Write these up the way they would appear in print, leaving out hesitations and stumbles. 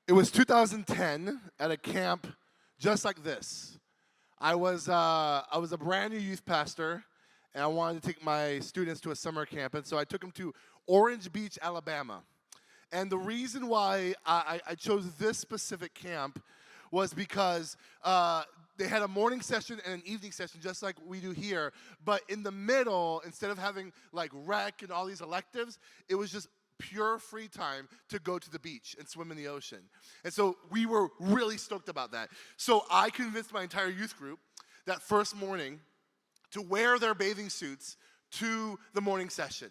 It was 2010 at a camp just like this. I was a brand new youth pastor, and I wanted to take my students to a summer camp, and so I took them to Orange Beach, Alabama. And the reason why I chose this specific camp was because they had a morning session and an evening session just like we do here, but in the middle, instead of having like rec and all these electives, it was just pure free time to go to the beach and swim in the ocean. And so we were really stoked about that. So I convinced my entire youth group that first morning to wear their bathing suits to the morning session.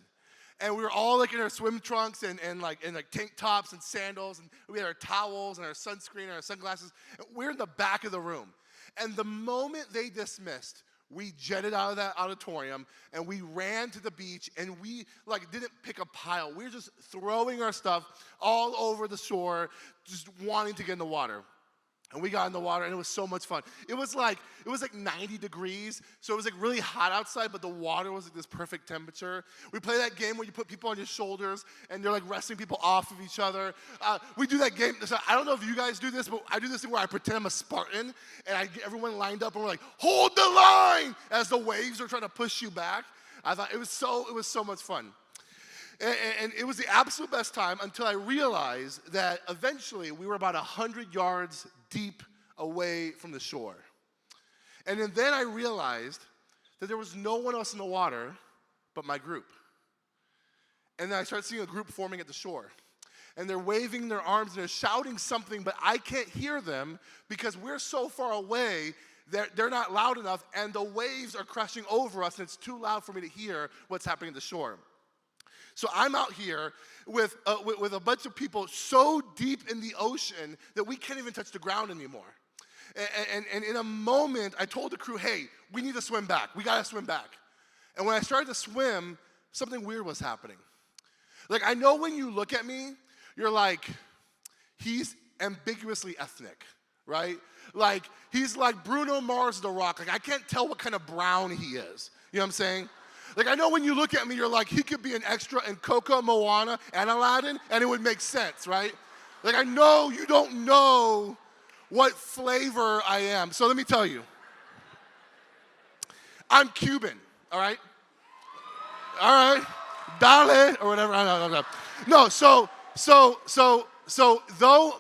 And we were all like in our swim trunks and tank tops and sandals, and we had our towels and our sunscreen and our sunglasses. And we're in the back of the room. And the moment they dismissed, we jetted out of that auditorium and we ran to the beach, and we didn't pick a pile. We were just throwing our stuff all over the shore, just wanting to get in the water. And we got in the water, and it was so much fun. It was like 90 degrees, so it was like really hot outside, but the water was like this perfect temperature. We play that game where you put people on your shoulders, and they're like wrestling people off of each other. We do that game. So I don't know if you guys do this, but I do this thing where I pretend I'm a Spartan, and I get everyone lined up, and we're like, hold the line, as the waves are trying to push you back. I thought it was so much fun. And it was the absolute best time until I realized that eventually we were about 100 yards deep away from the shore. And then I realized that there was no one else in the water but my group. And then I started seeing a group forming at the shore. And they're waving their arms and they're shouting something, but I can't hear them because we're so far away that they're not loud enough, and the waves are crashing over us, and it's too loud for me to hear what's happening at the shore. So I'm out here with a bunch of people so deep in the ocean that we can't even touch the ground anymore. And in a moment, I told the crew, hey, we need to swim back. We got to swim back. And when I started to swim, something weird was happening. Like, I know when you look at me, you're like, he's ambiguously ethnic, right? Like, he's like Bruno Mars, The Rock. Like, I can't tell what kind of brown he is. You know what I'm saying? Like, I know when you look at me, you're like, he could be an extra in Coco, Moana, and Aladdin, and it would make sense, right? Like, I know you don't know what flavor I am. So let me tell you. I'm Cuban, all right? All right? Dale, or whatever. No, so though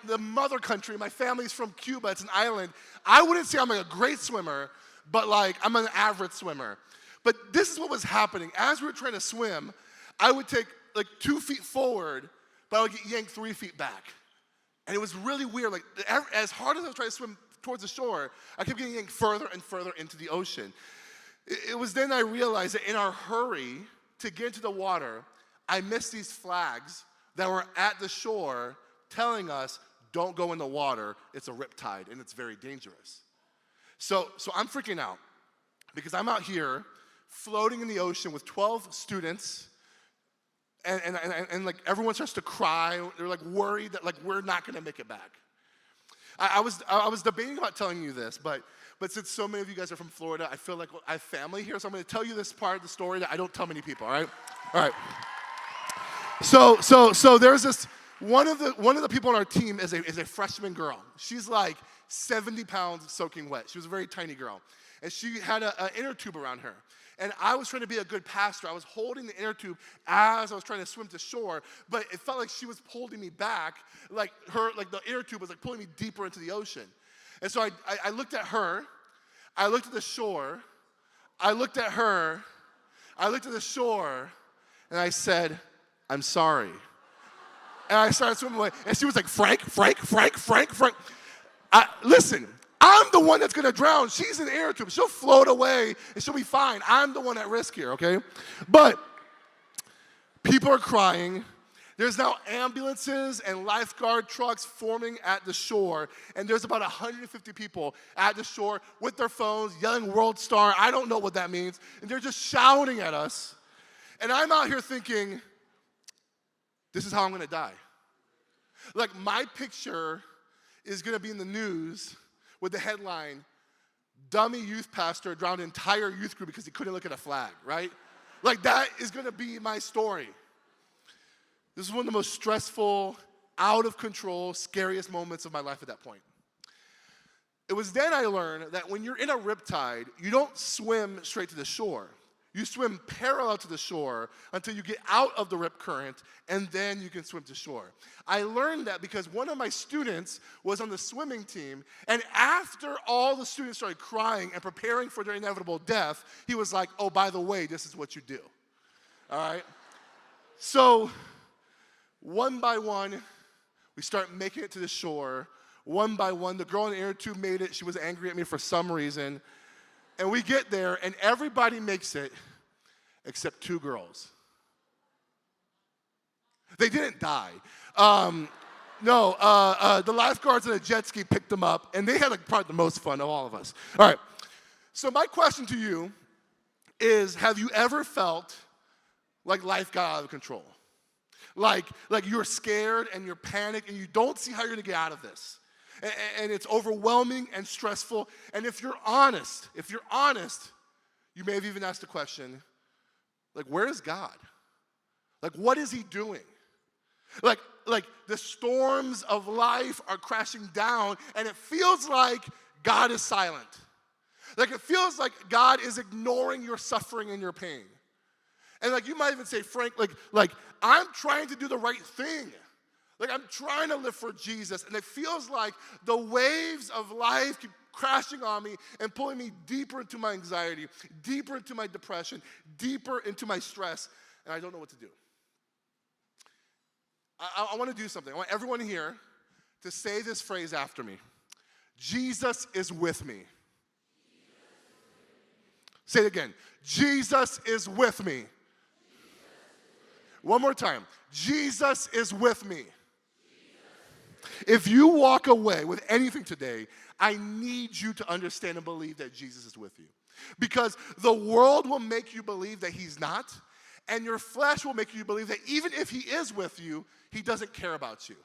the mother country, my family's from Cuba, it's an island, I wouldn't say I'm like a great swimmer, but like I'm an average swimmer. But this is what was happening. As we were trying to swim, I would take like 2 feet forward, but I would get yanked 3 feet back. And it was really weird. Like, as hard as I was trying to swim towards the shore, I kept getting yanked further and further into the ocean. It was then I realized that in our hurry to get into the water, I missed these flags that were at the shore telling us, don't go in the water, it's a riptide and it's very dangerous. So I'm freaking out because I'm out here floating in the ocean with 12 students, and like everyone starts to cry. They're like worried that like we're not gonna make it back. I was debating about telling you this, but since so many of you guys are from Florida, I feel like I have family here, so I'm gonna tell you this part of the story that I don't tell many people, all right? All right. So there's this, one of the people on our team is a freshman girl. She's like 70 pounds soaking wet. She was a very tiny girl. And she had an inner tube around her. And I was trying to be a good pastor. I was holding the inner tube as I was trying to swim to shore, but it felt like she was holding me back, like the inner tube was like pulling me deeper into the ocean. And so I looked at her, I looked at the shore, I looked at her, I looked at the shore, and I said, I'm sorry. And I started swimming away, and she was like, Frank. Listen, I'm the one that's gonna drown. She's in the air tube. She'll float away and she'll be fine. I'm the one at risk here, okay? But people are crying. There's now ambulances and lifeguard trucks forming at the shore, and there's about 150 people at the shore with their phones yelling World Star. I don't know what that means. And they're just shouting at us. And I'm out here thinking, this is how I'm gonna die. Like, my picture is gonna be in the news with the headline, dummy youth pastor drowned entire youth group because he couldn't look at a flag, right? Like, that is gonna be my story. This is one of the most stressful out of control, scariest moments of my life at that point. It was then I learned that when you're in a riptide, you don't swim straight to the shore. You swim parallel to the shore until you get out of the rip current, and then you can swim to shore. I learned that because one of my students was on the swimming team, and after all the students started crying and preparing for their inevitable death, he was like, oh, by the way, this is what you do. All right? So, one by one, we start making it to the shore. One by one, the girl in the inner tube made it. She was angry at me for some reason. And we get there, and everybody makes it except two girls. They didn't die. The lifeguards on a jet ski picked them up, and they had probably the most fun of all of us. All right. So my question to you is, have you ever felt like life got out of control? Like you're scared and you're panicked and you don't see how you're going to get out of this. And it's overwhelming and stressful. And if you're honest, you may have even asked the question, like, where is God? Like, what is he doing? Like the storms of life are crashing down, and it feels like God is silent. Like, it feels like God is ignoring your suffering and your pain. And like, you might even say, Frank, like I'm trying to do the right thing. Like, I'm trying to live for Jesus, and it feels like the waves of life keep crashing on me and pulling me deeper into my anxiety, deeper into my depression, deeper into my stress, and I don't know what to do. I want to do something. I want everyone here to say this phrase after me. Jesus is with me. Say it again. Jesus is with me. One more time. Jesus is with me. If you walk away with anything today, I need you to understand and believe that Jesus is with you. Because the world will make you believe that he's not, and your flesh will make you believe that even if he is with you, he doesn't care about you.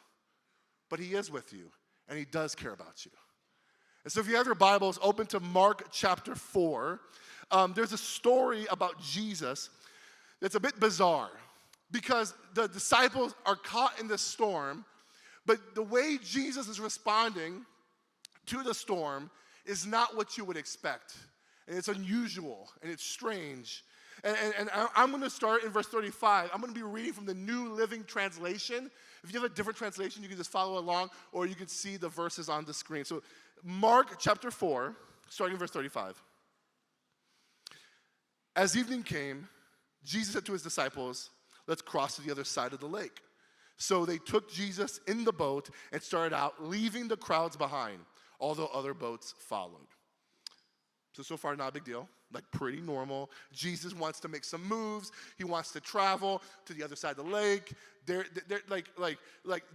But he is with you, and he does care about you. And so if you have your Bibles, open to Mark chapter 4. There's a story about Jesus that's a bit bizarre, because the disciples are caught in this storm, but the way Jesus is responding to the storm is not what you would expect. And it's unusual, and it's strange. And I'm going to start in verse 35. I'm going to be reading from the New Living Translation. If you have a different translation, you can just follow along, or you can see the verses on the screen. So Mark chapter 4, starting in verse 35. As evening came, Jesus said to his disciples, let's cross to the other side of the lake. So they took Jesus in the boat and started out, leaving the crowds behind, although other boats followed. So far, not a big deal. Like, pretty normal. Jesus wants to make some moves. He wants to travel to the other side of the lake.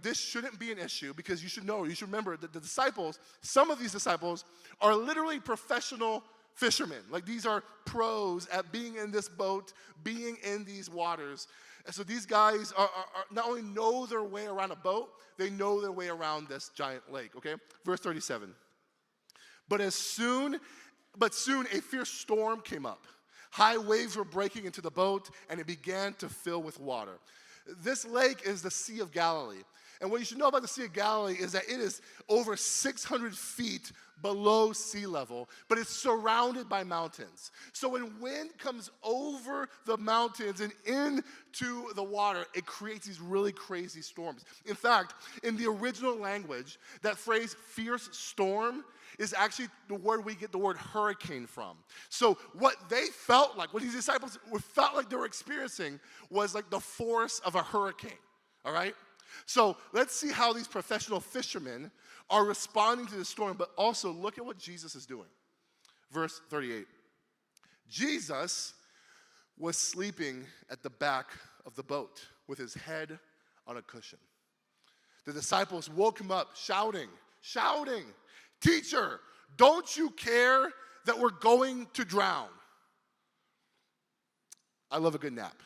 This shouldn't be an issue, because you should remember that the disciples, some of these disciples, are literally professional fishermen. Like, these are pros at being in this boat, being in these waters. And so these guys are not only know their way around a boat, they know their way around this giant lake, okay? Verse 37. But soon a fierce storm came up. High waves were breaking into the boat, and it began to fill with water. This lake is the Sea of Galilee. And what you should know about the Sea of Galilee is that it is over 600 feet below sea level, but it's surrounded by mountains. So when wind comes over the mountains and into the water, it creates these really crazy storms. In fact, in the original language, that phrase, fierce storm, is actually the word we get the word hurricane from. So what they felt like, what these disciples felt like they were experiencing, was like the force of a hurricane, all right? So let's see how these professional fishermen are responding to the storm, but also look at what Jesus is doing. Verse 38. Jesus was sleeping at the back of the boat with his head on a cushion. The disciples woke him up shouting, "Teacher, don't you care that we're going to drown?" I love a good nap.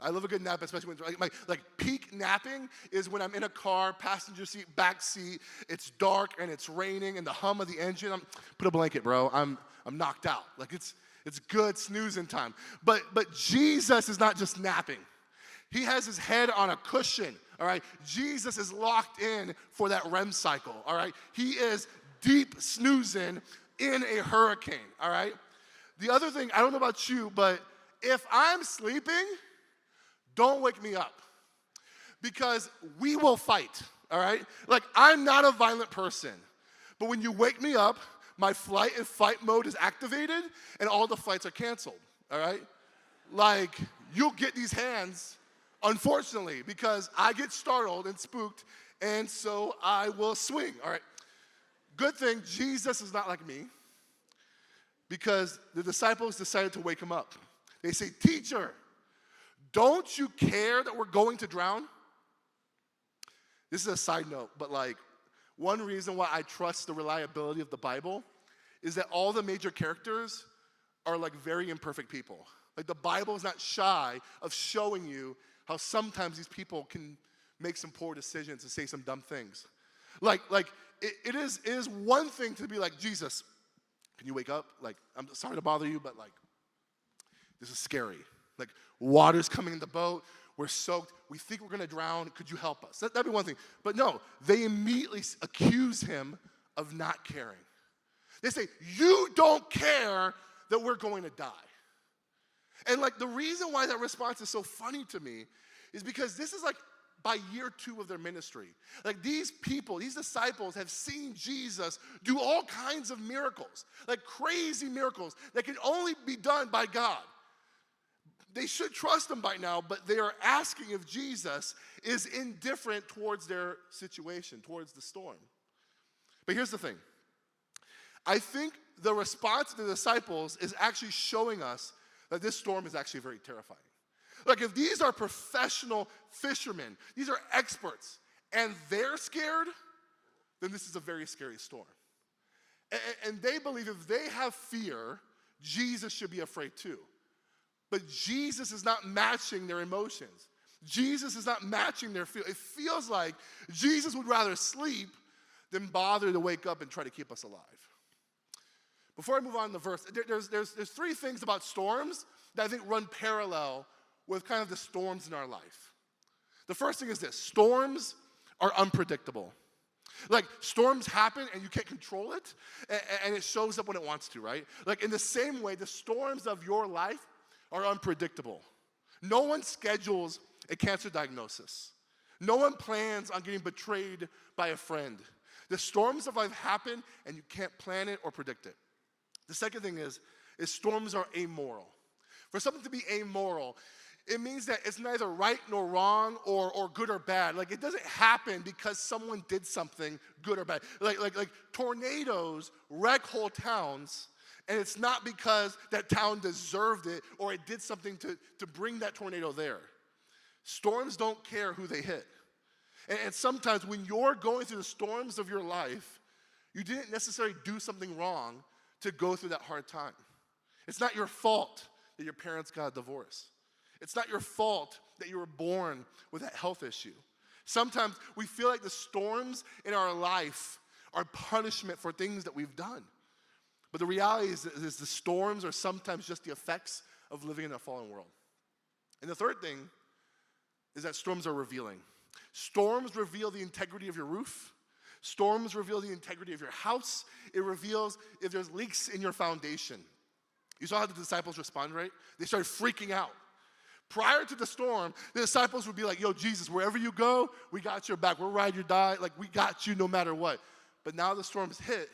I love a good nap, especially when, like peak napping is when I'm in a car, passenger seat, back seat, it's dark and it's raining and the hum of the engine. Put a blanket, bro. I'm knocked out. Like, it's good snoozing time. But Jesus is not just napping. He has his head on a cushion, all right? Jesus is locked in for that REM cycle, all right? He is deep snoozing in a hurricane, all right? The other thing, I don't know about you, but if I'm sleeping, don't wake me up because we will fight, all right? Like, I'm not a violent person, but when you wake me up, my flight and fight mode is activated and all the flights are canceled, all right? Like, you'll get these hands, unfortunately, because I get startled and spooked, and so I will swing, all right? Good thing Jesus is not like me, because the disciples decided to wake him up. They say, "Teacher, don't you care that we're going to drown?" This is a side note, but like, one reason why I trust the reliability of the Bible is that all the major characters are like very imperfect people. Like, the Bible is not shy of showing you how sometimes these people can make some poor decisions and say some dumb things. It is one thing to be like, "Jesus, can you wake up? Like, I'm sorry to bother you, but like, this is scary. Like, water's coming in the boat, we're soaked, we think we're gonna drown, could you help us?" That'd be one thing. But no, they immediately accuse him of not caring. They say, "You don't care that we're going to die." And like, the reason why that response is so funny to me is because this is like by year 2 of their ministry. Like, these people, these disciples have seen Jesus do all kinds of miracles, like crazy miracles that can only be done by God. They should trust him by now, but they are asking if Jesus is indifferent towards their situation, towards the storm. But here's the thing. I think the response of the disciples is actually showing us that this storm is actually very terrifying. Like, if these are professional fishermen, these are experts, and they're scared, then this is a very scary storm. And they believe if they have fear, Jesus should be afraid too. But Jesus is not matching their emotions. Jesus is not matching their feel. It feels like Jesus would rather sleep than bother to wake up and try to keep us alive. Before I move on to the verse, there's 3 things about storms that I think run parallel with kind of the storms in our life. The first thing is this: storms are unpredictable. Like, storms happen and you can't control it, and it shows up when it wants to, right? Like, in the same way, the storms of your life are unpredictable. No one schedules a cancer diagnosis. No one plans on getting betrayed by a friend. The storms of life happen and you can't plan it or predict it. The second thing is storms are amoral. For something to be amoral, it means that it's neither right nor wrong or good or bad. Like, it doesn't happen because someone did something good or bad. Like tornadoes wreck whole towns, and it's not because that town deserved it or it did something to bring that tornado there. Storms don't care who they hit. And sometimes when you're going through the storms of your life, you didn't necessarily do something wrong to go through that hard time. It's not your fault that your parents got a divorce. It's not your fault that you were born with that health issue. Sometimes we feel like the storms in our life are punishment for things that we've done. But the reality is the storms are sometimes just the effects of living in a fallen world. And the third thing is that storms are revealing. Storms reveal the integrity of your roof. Storms reveal the integrity of your house. It reveals if there's leaks in your foundation. You saw how the disciples respond, right? They started freaking out. Prior to the storm, the disciples would be like, "Yo, Jesus, wherever you go, we got your back. We'll ride or die. Like, we got you no matter what." But now the storm's hit,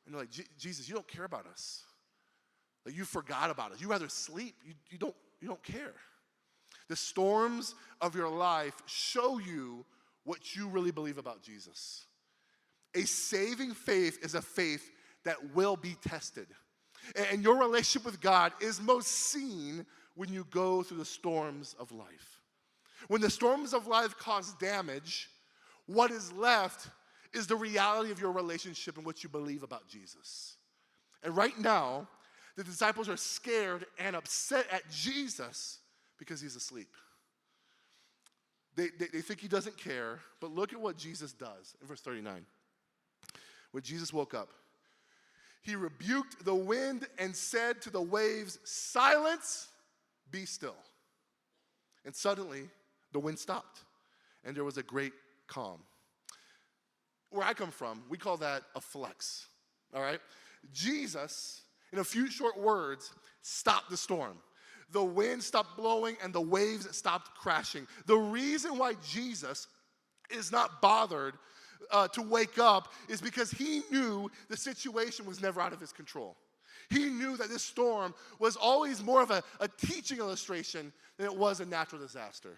and they're like, "Jesus, you don't care about us. Like, you forgot about us. You rather sleep. You don't care." The storms of your life show you what you really believe about Jesus. A saving faith is a faith that will be tested. And your relationship with God is most seen when you go through the storms of life. When the storms of life cause damage, what is left is the reality of your relationship and what you believe about Jesus. And right now, the disciples are scared and upset at Jesus because he's asleep. They think he doesn't care, but look at what Jesus does in verse 39. When Jesus woke up, he rebuked the wind and said to the waves, "Silence, be still." And suddenly, the wind stopped, and there was a great calm. Where I come from, we call that a flex, all right? Jesus, in a few short words, stopped the storm. The wind stopped blowing and the waves stopped crashing. The reason why Jesus is not bothered to wake up is because he knew the situation was never out of his control. He knew that this storm was always more of a teaching illustration than it was a natural disaster.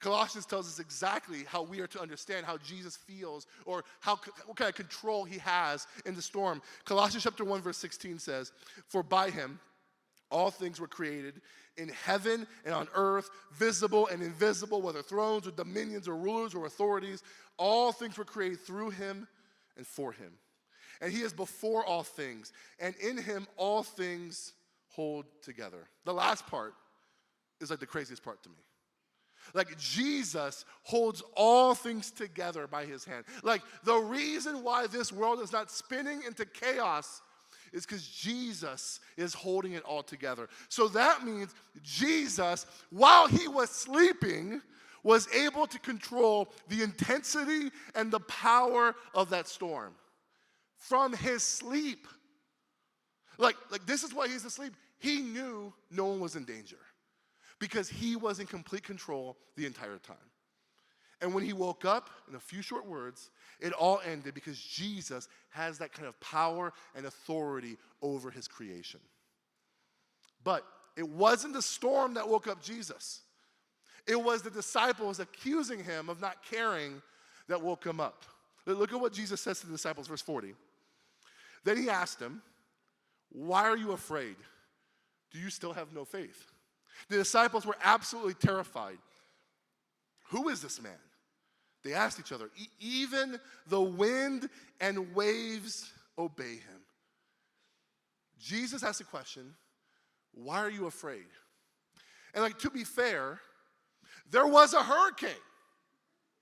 Colossians tells us exactly how we are to understand how Jesus feels or what kind of control he has in the storm. Colossians chapter 1 verse 16 says, "For by him all things were created in heaven and on earth, visible and invisible, whether thrones or dominions or rulers or authorities. All things were created through him and for him. And he is before all things, and in him all things hold together." The last part is like the craziest part to me. Like, Jesus holds all things together by his hand. Like, the reason why this world is not spinning into chaos is because Jesus is holding it all together. So that means Jesus, while he was sleeping, was able to control the intensity and the power of that storm from his sleep. Like this is why he's asleep. He knew no one was in danger because he was in complete control the entire time. And when he woke up, in a few short words, it all ended because Jesus has that kind of power and authority over his creation. But it wasn't the storm that woke up Jesus. It was the disciples accusing him of not caring that woke him up. Look at what Jesus says to the disciples, verse 40. Then he asked them, "Why are you afraid? Do you still have no faith?" The disciples were absolutely terrified. Who is this man? They asked each other. Even the wind and waves obey him. Jesus asked the question, why are you afraid? And to be fair, there was a hurricane,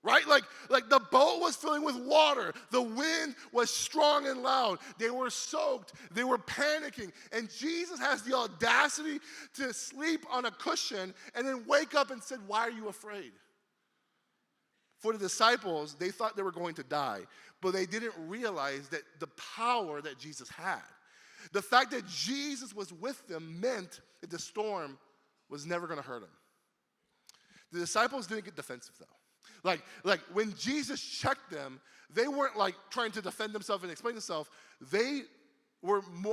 right? Like the boat was filling with water. The wind was strong and loud. They were soaked. They were panicking. And Jesus has the audacity to sleep on a cushion and then wake up and said, "Why are you afraid?" For the disciples, they thought they were going to die, but they didn't realize that the power that Jesus had. The fact that Jesus was with them meant that the storm was never going to hurt them. The disciples didn't get defensive, though. Like when Jesus checked them, they weren't trying to defend themselves and explain themselves. They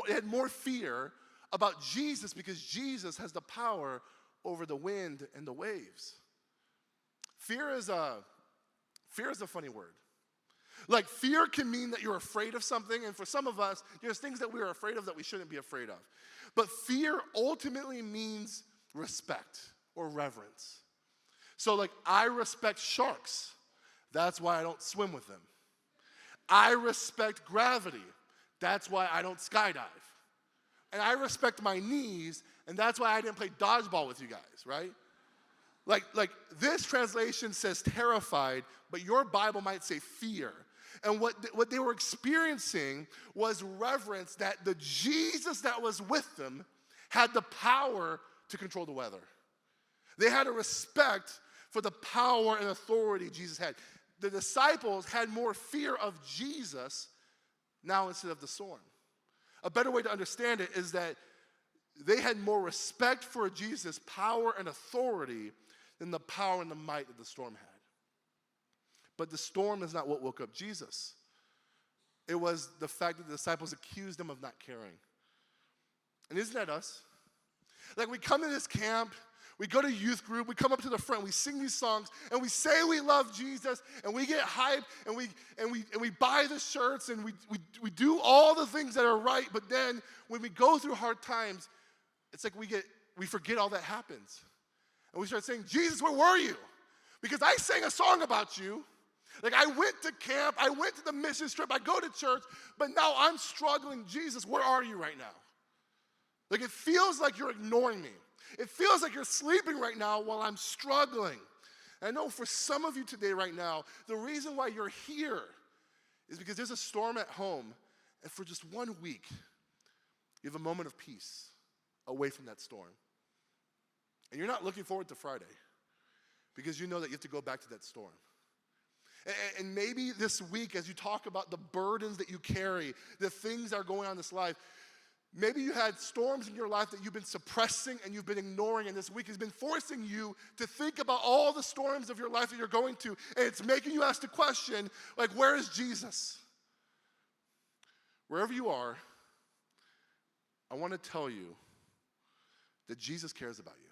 had more fear about Jesus because Jesus has the power over the wind and the waves. Fear is a funny word. Fear can mean that you're afraid of something, and for some of us, there's things that we're afraid of that we shouldn't be afraid of. But fear ultimately means respect or reverence. So I respect sharks. That's why I don't swim with them. I respect gravity. That's why I don't skydive. And I respect my knees, and that's why I didn't play dodgeball with you guys, right? This translation says terrified, but your Bible might say fear. And what they were experiencing was reverence that the Jesus that was with them had the power to control the weather. They had a respect for the power and authority Jesus had. The disciples had more fear of Jesus now instead of the storm. A better way to understand it is that they had more respect for Jesus' power and authority than the power and the might that the storm had. But the storm is not what woke up Jesus. It was the fact that the disciples accused him of not caring. And isn't that us? We come to this camp, we go to youth group, we come up to the front, we sing these songs, and we say we love Jesus, and we get hyped, and we buy the shirts, and we do all the things that are right, but then when we go through hard times, it's we forget all that happens. And we start saying, "Jesus, where were you? Because I sang a song about you. I went to camp, I went to the mission trip, I go to church, but now I'm struggling. Jesus, where are you right now?" It feels like you're ignoring me. It feels like you're sleeping right now while I'm struggling. And I know for some of you today right now, the reason why you're here is because there's a storm at home, and for just 1 week, you have a moment of peace away from that storm. And you're not looking forward to Friday. because you know that you have to go back to that storm. And maybe this week, as you talk about the burdens that you carry, the things that are going on in this life, maybe you had storms in your life that you've been suppressing and you've been ignoring, and this week has been forcing you to think about all the storms of your life that you're going to, and it's making you ask the question, like, where is Jesus? Wherever you are, I want to tell you that Jesus cares about you.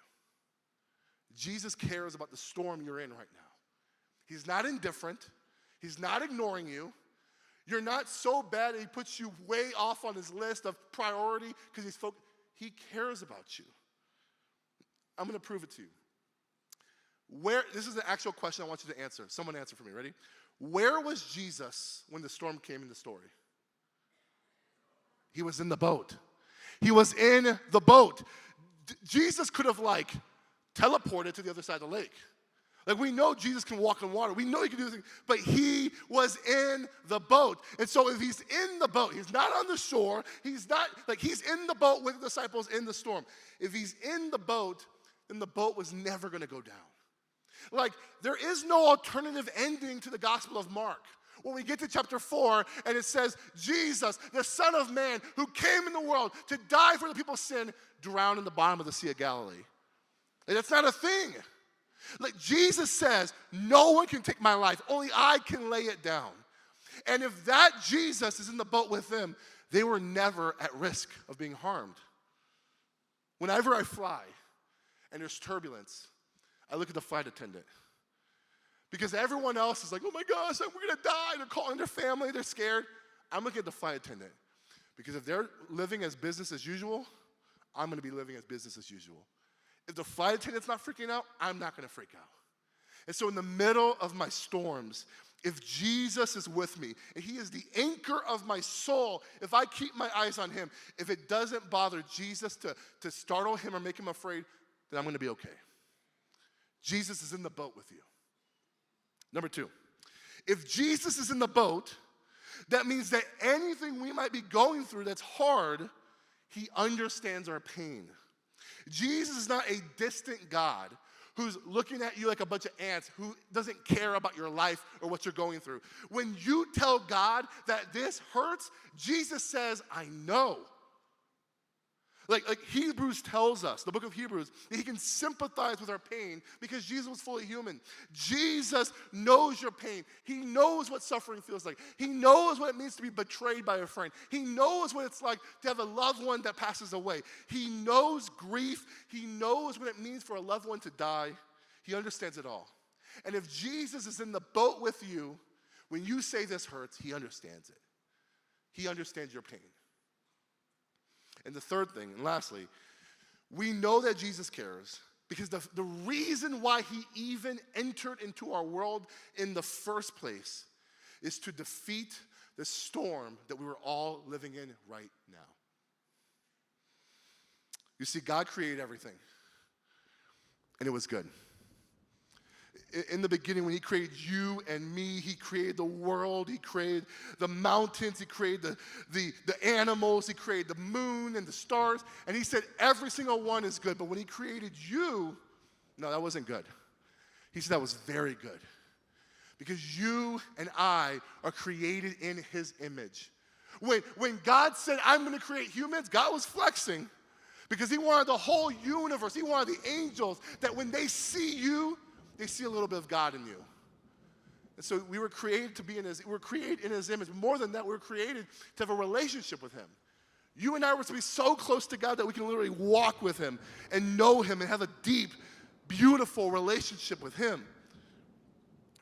Jesus cares about the storm you're in right now. He's not indifferent. He's not ignoring you. You're not so bad that he puts you way off on his list of priority because he cares about you. I'm going to prove it to you. This is an actual question I want you to answer. Someone answer for me. Ready? Where was Jesus when the storm came in the story? He was in the boat. He was in the boat. Jesus could have teleported to the other side of the lake. We know Jesus can walk on water. We know he can do things, but he was in the boat. And so if he's in the boat, he's not on the shore. He's in the boat with the disciples in the storm. If he's in the boat, then the boat was never going to go down. There is no alternative ending to the Gospel of Mark. When we get to chapter 4, and it says, Jesus, the Son of Man, who came in the world to die for the people's sin, drowned in the bottom of the Sea of Galilee. And that's not a thing. Jesus says, no one can take my life, only I can lay it down. And if that Jesus is in the boat with them, they were never at risk of being harmed. Whenever I fly and there's turbulence, I look at the flight attendant. Because everyone else is like, oh my gosh, we're going to die. They're calling their family, they're scared. I'm looking at the flight attendant. Because if they're living as business as usual, I'm going to be living as business as usual. If the flight attendant's not freaking out, I'm not going to freak out. And so in the middle of my storms, if Jesus is with me, and he is the anchor of my soul, if I keep my eyes on him, if it doesn't bother Jesus to startle him or make him afraid, then I'm going to be okay. Jesus is in the boat with you. Number 2, if Jesus is in the boat, that means that anything we might be going through that's hard, he understands our pain. Jesus is not a distant God who's looking at you like a bunch of ants, who doesn't care about your life or what you're going through. When you tell God that this hurts, Jesus says, I know. Like Hebrews tells us, the book of Hebrews, that he can sympathize with our pain because Jesus was fully human. Jesus knows your pain. He knows what suffering feels like. He knows what it means to be betrayed by a friend. He knows what it's like to have a loved one that passes away. He knows grief. He knows what it means for a loved one to die. He understands it all. And if Jesus is in the boat with you, when you say this hurts, he understands it. He understands your pain. And the third thing, and lastly, we know that Jesus cares because the reason why he even entered into our world in the first place is to defeat the storm that we were all living in right now. You see, God created everything, and it was good. In the beginning, when he created you and me, he created the world, he created the mountains, he created the animals, he created the moon and the stars, and he said every single one is good. But when he created you, no, that wasn't good. He said that was very good. Because you and I are created in his image. When God said, I'm going to create humans, God was flexing because he wanted the whole universe, he wanted the angels, that when they see you, they see a little bit of God in you. And so we were created to be in his image. More than that, we were created to have a relationship with him. You and I were to be so close to God that we can literally walk with him and know him and have a deep, beautiful relationship with him.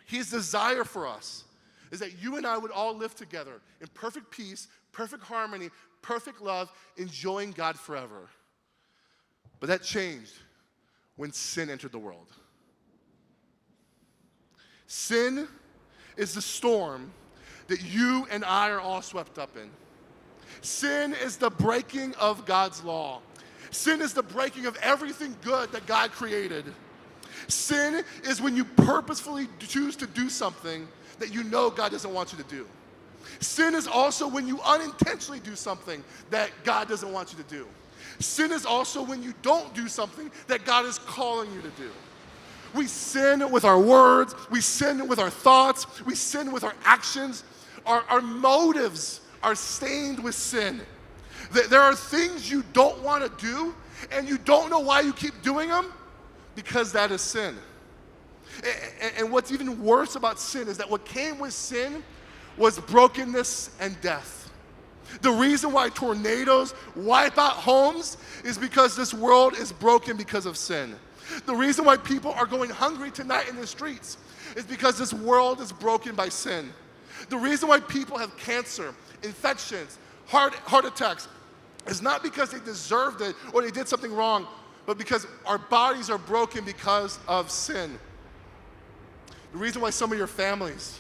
His desire for us is that you and I would all live together in perfect peace, perfect harmony, perfect love, enjoying God forever. But that changed when sin entered the world. Sin is the storm that you and I are all swept up in. Sin is the breaking of God's law. Sin is the breaking of everything good that God created. Sin is when you purposefully choose to do something that you know God doesn't want you to do. Sin is also when you unintentionally do something that God doesn't want you to do. Sin is also when you don't do something that God is calling you to do. We sin with our words. We sin with our thoughts. We sin with our actions. Our motives are stained with sin. There are things you don't want to do, and you don't know why you keep doing them, because that is sin. And what's even worse about sin is that what came with sin was brokenness and death. The reason why tornadoes wipe out homes is because this world is broken because of sin. The reason why people are going hungry tonight in the streets is because this world is broken by sin. The reason why people have cancer, infections, heart attacks is not because they deserved it or they did something wrong, but because our bodies are broken because of sin. The reason why some of your families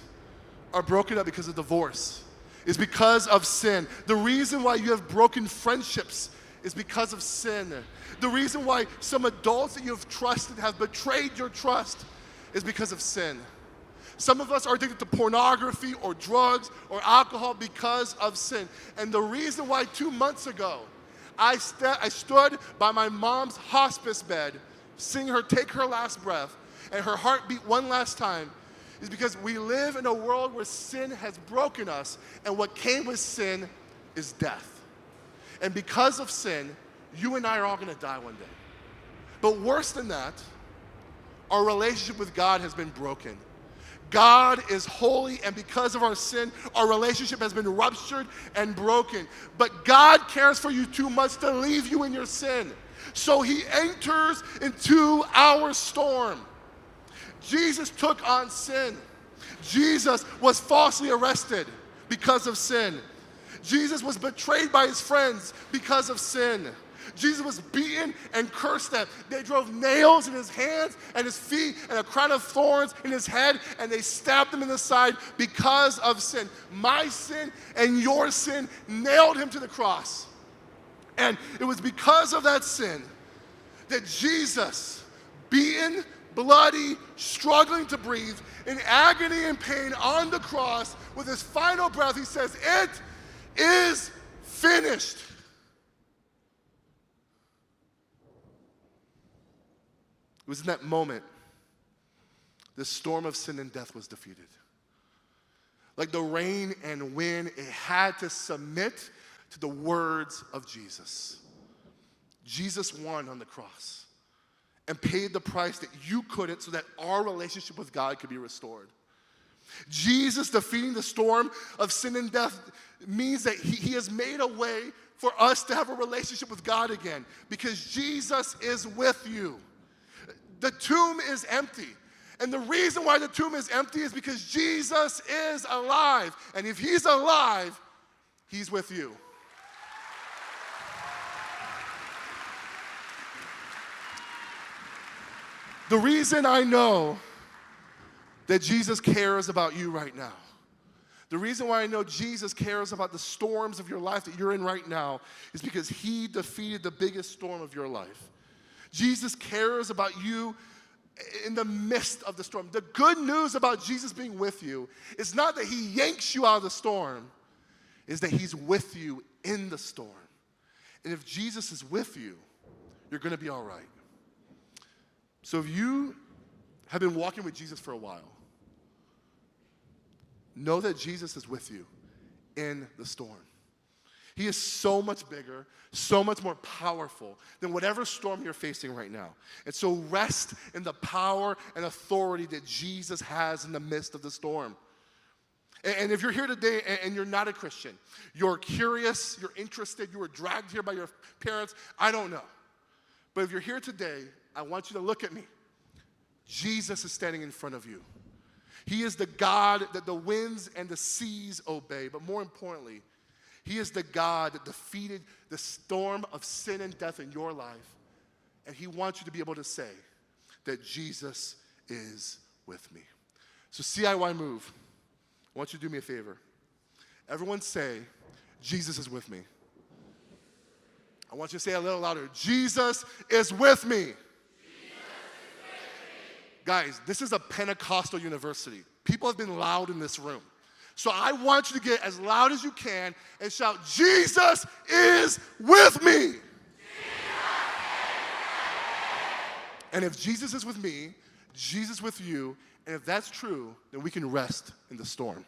are broken up because of divorce is because of sin. The reason why you have broken friendships is because of sin. The reason why some adults that you have trusted have betrayed your trust is because of sin. Some of us are addicted to pornography or drugs or alcohol because of sin. And the reason why 2 months ago I stood by my mom's hospice bed, seeing her take her last breath, and her heart beat one last time, is because we live in a world where sin has broken us, and what came with sin is death. And because of sin, you and I are all going to die one day. But worse than that, our relationship with God has been broken. God is holy, and because of our sin, our relationship has been ruptured and broken. But God cares for you too much to leave you in your sin. So he enters into our storm. Jesus took on sin. Jesus was falsely arrested because of sin. Jesus was betrayed by his friends because of sin. Jesus was beaten and cursed at. They drove nails in his hands and his feet and a crown of thorns in his head, and they stabbed him in the side because of sin. My sin and your sin nailed him to the cross. And it was because of that sin that Jesus, beaten, bloody, struggling to breathe, in agony and pain on the cross, with his final breath, he says, "It is finished." It was in that moment the storm of sin and death was defeated. Like the rain and wind, it had to submit to the words of Jesus. Jesus won on the cross and paid the price that you couldn't, so that our relationship with God could be restored. Jesus defeating the storm of sin and death means that he has made a way for us to have a relationship with God again, because Jesus is with you. The tomb is empty. And the reason why the tomb is empty is because Jesus is alive. And if he's alive, he's with you. The reason I know that Jesus cares about you right now, the reason why I know Jesus cares about the storms of your life that you're in right now, is because he defeated the biggest storm of your life. Jesus cares about you in the midst of the storm. The good news about Jesus being with you is not that he yanks you out of the storm, is that he's with you in the storm. And if Jesus is with you, you're going to be all right. So if you have been walking with Jesus for a while, know that Jesus is with you in the storm. He is so much bigger, so much more powerful than whatever storm you're facing right now. And so rest in the power and authority that Jesus has in the midst of the storm. And if you're here today and you're not a Christian, you're curious, you're interested, you were dragged here by your parents, I don't know. But if you're here today, I want you to look at me. Jesus is standing in front of you. He is the God that the winds and the seas obey. But more importantly, he is the God that defeated the storm of sin and death in your life. And he wants you to be able to say that Jesus is with me. So CIY Move, I want you to do me a favor. Everyone say, Jesus is with me. I want you to say it a little louder. Jesus is with me. Guys, this is a Pentecostal university. People have been loud in this room. So I want you to get as loud as you can and shout, Jesus is with me. And if Jesus is with me, Jesus with you, and if that's true, then we can rest in the storm.